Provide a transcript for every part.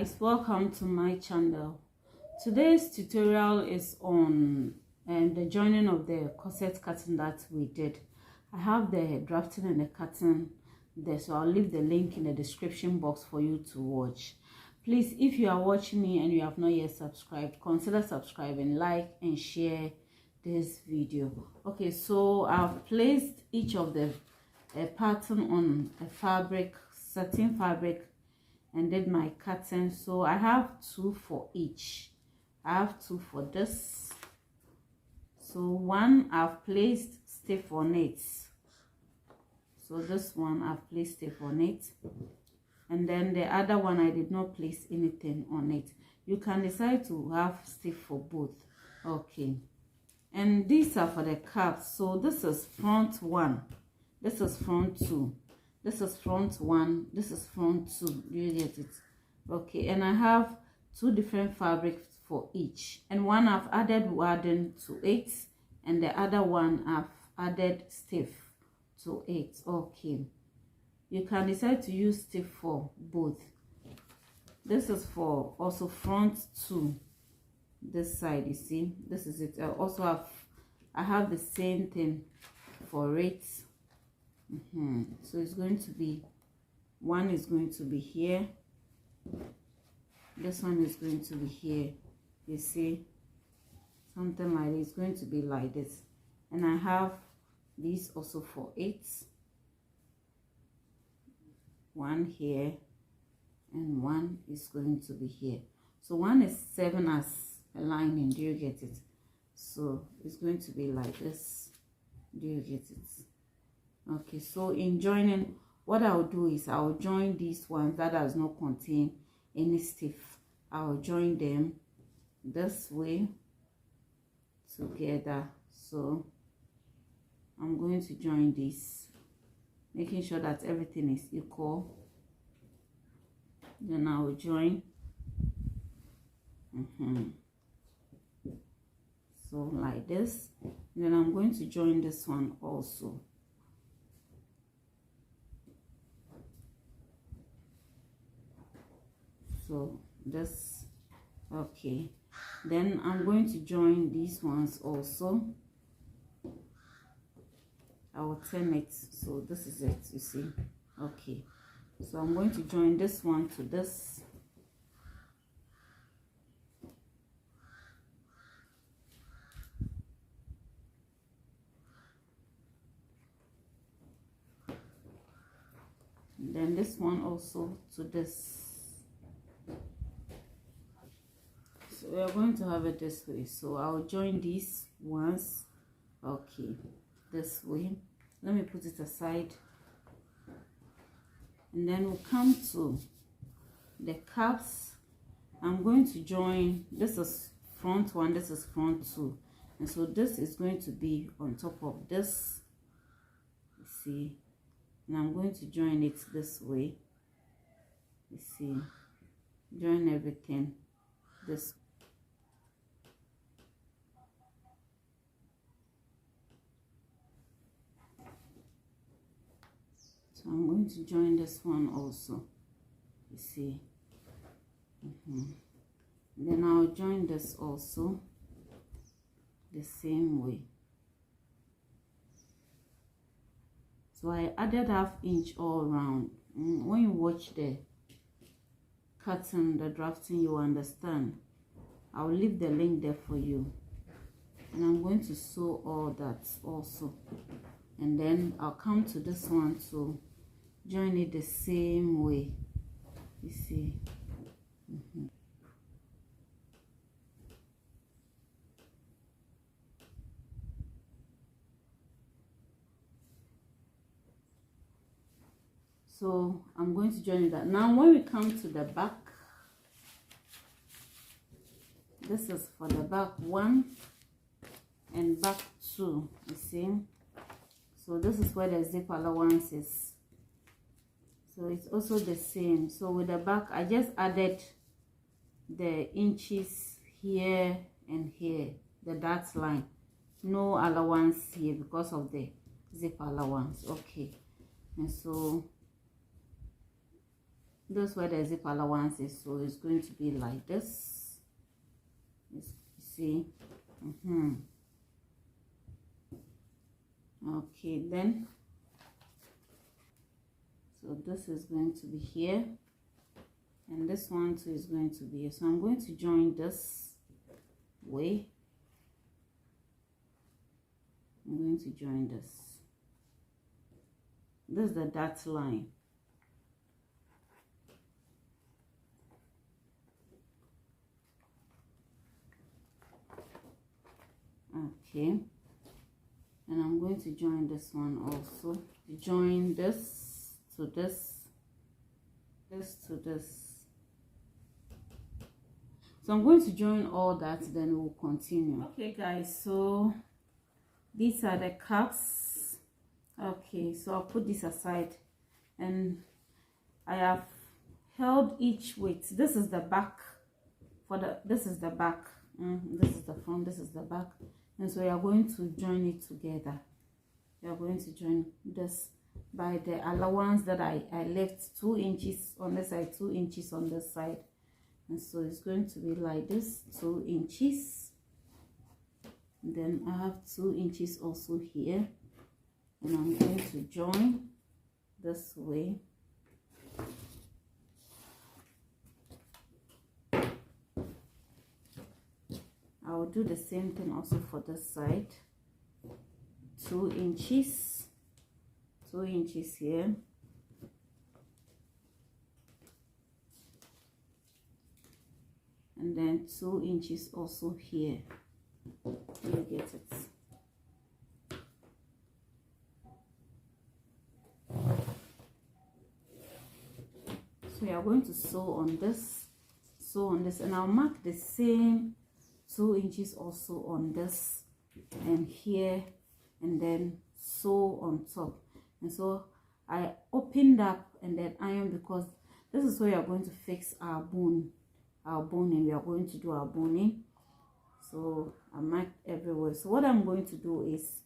guys, welcome to my channel. Today's tutorial is on the joining of the corset cutting that we did. I have the drafting and the cutting there, so I'll leave the link in the description box for you to watch. Please, if you are watching me and you have not yet subscribed, consider subscribing, like and share this video. Okay, so I've placed each of the pattern on a fabric, satin fabric, and did my cutting. So I have two for each. I have two for this. So one I've placed stiff on it. So this one I've placed stiff on it, and then the other one I did not place anything on it. You can decide to have stiff for both. Okay, and these are for the cups. So this is front one, this is front two, this is front one, this is front two. You get it? Okay, and I have two different fabrics for each, and one I've added wadding to it, and the other one I've added stiff to it. Okay, you can decide to use stiff for both. This is for also front two, this side. You see, this is it. I have the same thing for it. So it's going to be, one is going to be here, this one is going to be here. You see, something like this. It's going to be like this, and I have these also for it, one here and one is going to be here. So one is 7 as a lining. Do you get it? So it's going to be like this. Do you get it? Okay, so in joining, what I'll do is I'll join these ones that does not contain any stiff. I'll join them this way together. So I'm going to join this, making sure that everything is equal. Then I will join. So like this. Then I'm going to join this one also. So this, okay. Then I'm going to join these ones also. I will turn it, so this is it, you see. Okay, so I'm going to join this one to this. And then this one also to this. So we are going to have it this way. So I'll join these ones. Okay, this way. Let me put it aside, and then we'll come to the cups. I'm going to join, this is front one, this is front two, and so this is going to be on top of this, you see, and I'm going to join it this way. You see, join everything this way. So I'm going to join this one also, you see. Then I'll join this also the same way. So I added ½ inch all around. When you watch the cutting, the drafting, you understand. I'll leave the link there for you, and I'm going to sew all that also, and then I'll come to this one to join it the same way, you see. So I'm going to join that. Now when we come to the back, this is for the back one and back two, you see. So this is where the zip allowance is. So it's also the same. So with the back, I just added the inches here and here, the dot line. No allowance here because of the zip allowance. Okay, and so That's where the zip allowance is, so it's going to be like this. You see. Okay, then so this is going to be here, and this one too is going to be here. So I'm going to join this way. I'm going to join this. This is the dot line. Okay, and I'm going to join this one also. Join this to this, this to this. So I'm going to join all that, then we'll continue. Okay guys, so these are the cups. Okay, so I'll put this aside, and I have held each weight. This is the back for the, this is the back, this is the front, this is the back. And so we are going to join it together. We are going to join this by the allowance that I left 2 inches on this side, 2 inches on this side. And so it's going to be like this, 2 inches. And then I have 2 inches also here. And I'm going to join this way. I will do the same thing also for this side. 2 inches, 2 inches here, and then 2 inches also here. You get it. So we are going to sew on this, and I'll mark the same 2 inches also on this and here, and then sew on top. And so I opened up and then iron, because this is where we are going to fix our boning. We are going to do our boning. So I marked everywhere. So what I'm going to do is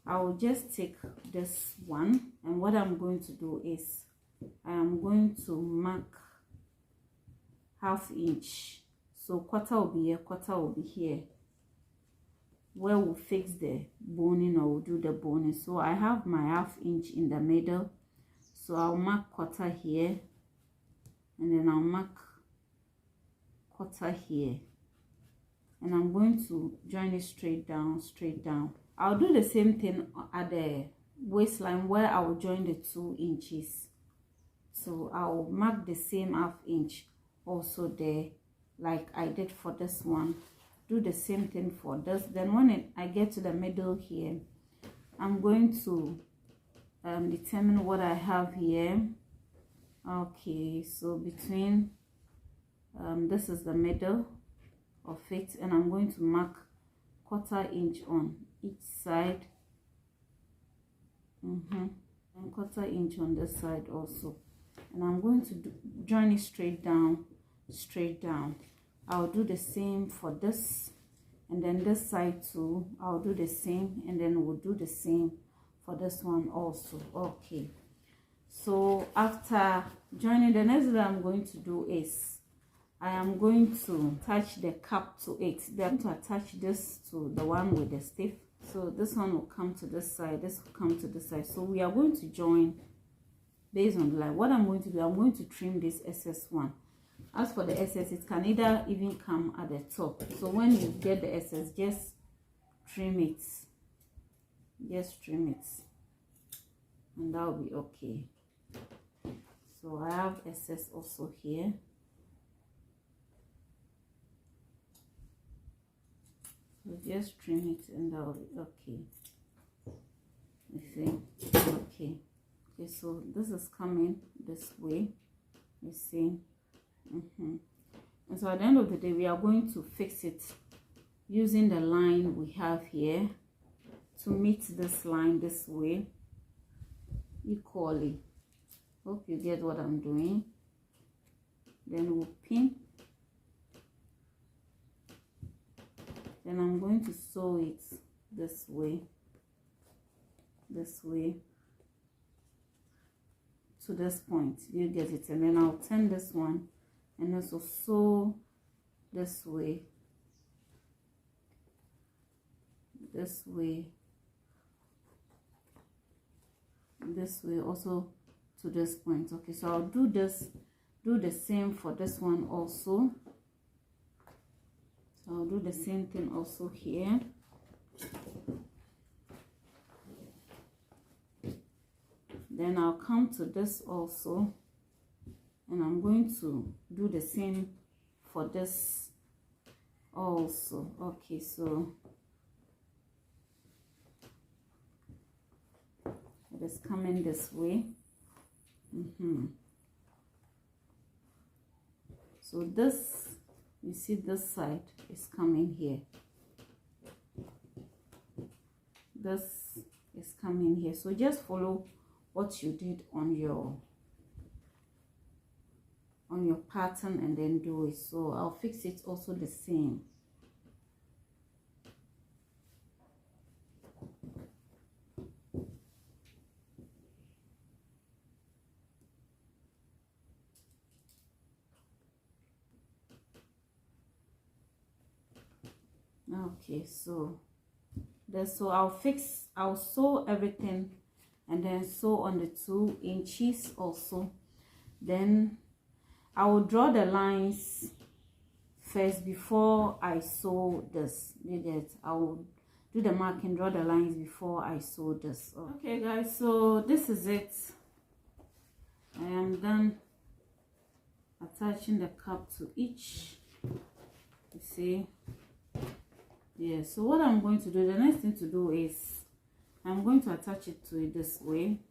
I will just take this one, and what I'm going to do is I am going to mark 1/2 inch. So quarter will be here, quarter will be here, where we'll fix the boning, or we'll do the boning. So I have my 1/2 inch in the middle, so I'll mark quarter here, and then I'll mark quarter here, and I'm going to join it straight down, straight down. I'll do the same thing at the waistline, where I will join the 2 inches. So I'll mark the same 1/2 inch also there, like I did for this one. Do the same thing for this. Then when I get to the middle here, I'm going to determine what I have here. Okay, so between this is the middle of it, and I'm going to mark 1/4 inch on each side, and 1/4 inch on this side also, and I'm going to join it straight down, straight down. I'll do the same for this, and then this side too I'll do the same, and then we'll do the same for this one also. Okay, so after joining, the next thing I'm going to do is I am going to attach the cap to it. Then to attach this to the one with the stiff. So this one will come to this side, this will come to this side. So we are going to join based on the line. What I'm going to do, I'm going to trim this excess one. As for the excess, it can either even come at the top. So when you get the excess, just trim it. Just trim it, and that will be okay. So I have excess also here. So just trim it, and that will be okay. You see? Okay. Okay, so this is coming this way. You see? And so at the end of the day, we are going to fix it using the line we have here to meet this line this way equally. Hope you get what I'm doing. Then we'll pin. Then I'm going to sew it this way to this point. You get it? And then I'll turn this one and also sew this way, this way also to this point. Okay, so I'll do the same for this one also. So I'll do the same thing also here. Then I'll come to this also, and I'm going to do the same for this also. Okay, so it is coming this way. So this, you see, this side is coming here, this is coming here. So just follow what you did on your pattern and then do it. So I'll fix it also the same. Okay, so that's, so I'll sew everything and then sew on the 2 inches also. Then I will draw the lines first before I sew this. You get? I will do the marking, draw the lines before I sew this. Okay guys, so this is it. I am done attaching the cap to each. You see? Yeah, so what I'm going to do, the next thing to do is I'm going to attach it to it this way.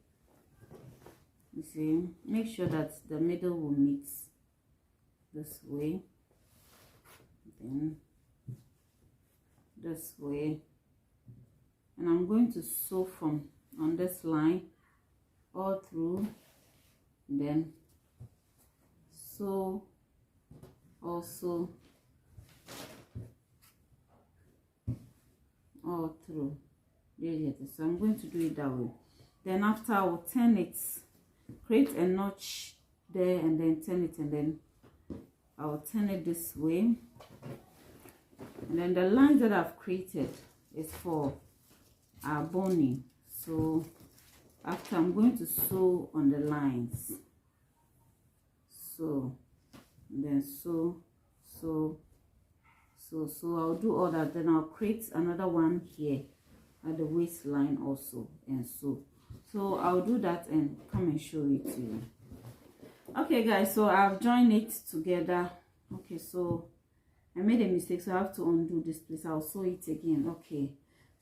You see, make sure that the middle will meet this way, then this way, and I'm going to sew from on this line all through, then sew also all through. So I'm going to do it that way. Then after, I will turn it, create a notch there, and then turn it, and then I will turn it this way. And then the lines that I've created is for our boning. So after, I'm going to sew on the lines. So then so I'll do all that. Then I'll create another one here at the waistline also, and so I'll do that and come and show it to you. Okay guys, so I've joined it together. Okay, so I made a mistake, so I have to undo this place. I'll sew it again. Okay,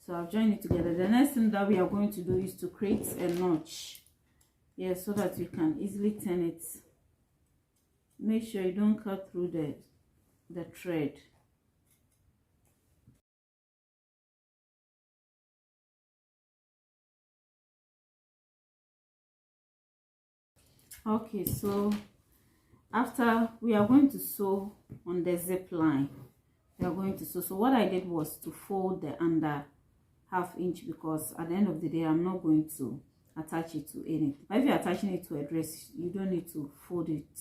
so I've joined it together. The next thing that we are going to do is to create a notch, yeah, so that you can easily turn it. Make sure you don't cut through the thread. Okay, so after, we are going to sew on the zip line. We are going to sew. So what I did was to fold the under ½ inch, because at the end of the day, I'm not going to attach it to anything. But if you're attaching it to a dress, you don't need to fold it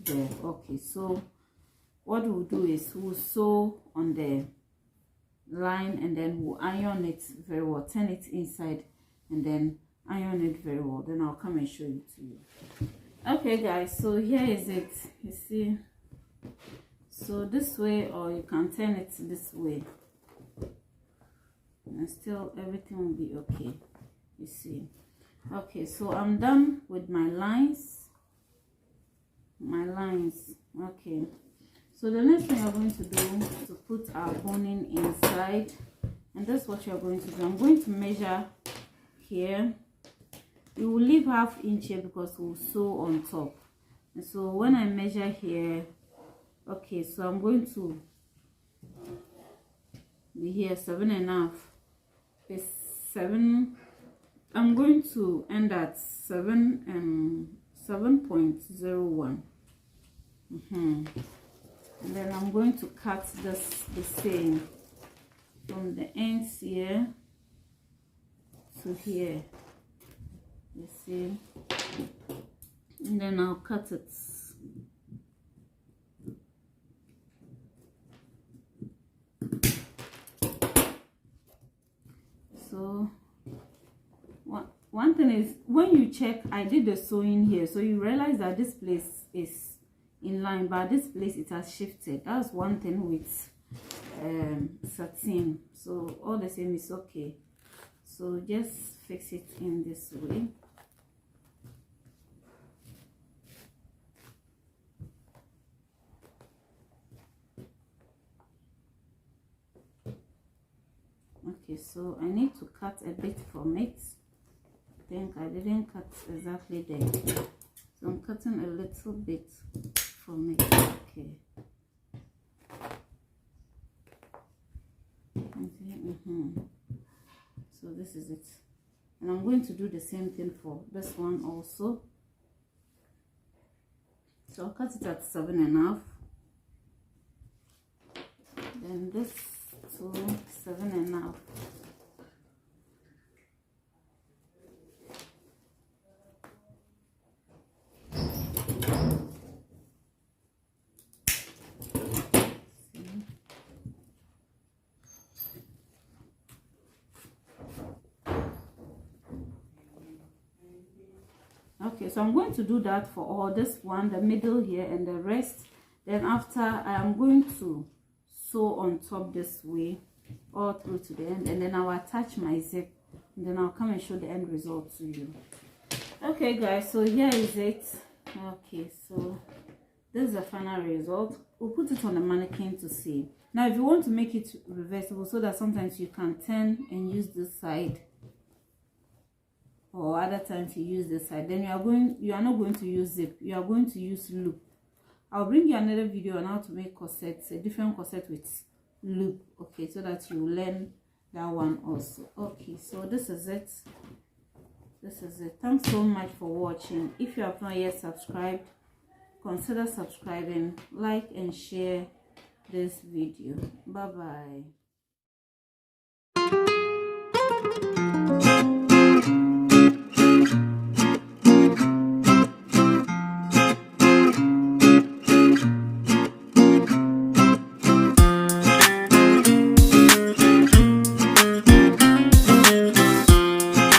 there. Okay, so what we'll do is we'll sew on the line, and then we'll iron it very well, turn it inside, and then iron it very well. Then I'll come and show it to you. Okay guys, so here is it. You see, so this way, or you can turn it this way, and still everything will be okay. You see. Okay, so I'm done with my lines. Okay, so the next thing I'm going to do is to put our boning inside, and that's what you're going to do. I'm going to measure here. We will leave ½ inch here because we'll sew on top. And so when I measure here, okay, so I'm going to be here 7.5. It's 7. I'm going to end at 7.01. And then I'm going to cut this the same from the ends here to here. You see, and then I'll cut it. So one thing is, when you check, I did the sewing here, so you realize that this place is in line, but this place it has shifted. That's one thing with satin. So all the same is okay, so just fix it in this way. Okay, so I need to cut a bit from it. I think I didn't cut exactly there, so I'm cutting a little bit from it. Okay. So this is it, and I'm going to do the same thing for this one also. So I'll cut it at 7.5, then this to 7.5. Okay, so I'm going to do that for all this one, the middle here, and the rest. Then after, I am going to sew on top this way all through to the end, and then I'll attach my zip, and then I'll come and show the end result to you. Okay guys, so here is it. Okay, so this is the final result. We'll put it on the mannequin to see. Now if you want to make it reversible so that sometimes you can turn and use this side, or other times you use this side, then you are not going to use zip, you are going to use loop. I'll bring you another video on how to make corsets, a different corset with loop, okay, so that you learn that one also. Okay, so this is it. Thanks so much for watching. If you have not yet subscribed, consider subscribing, like and share this video. Bye bye.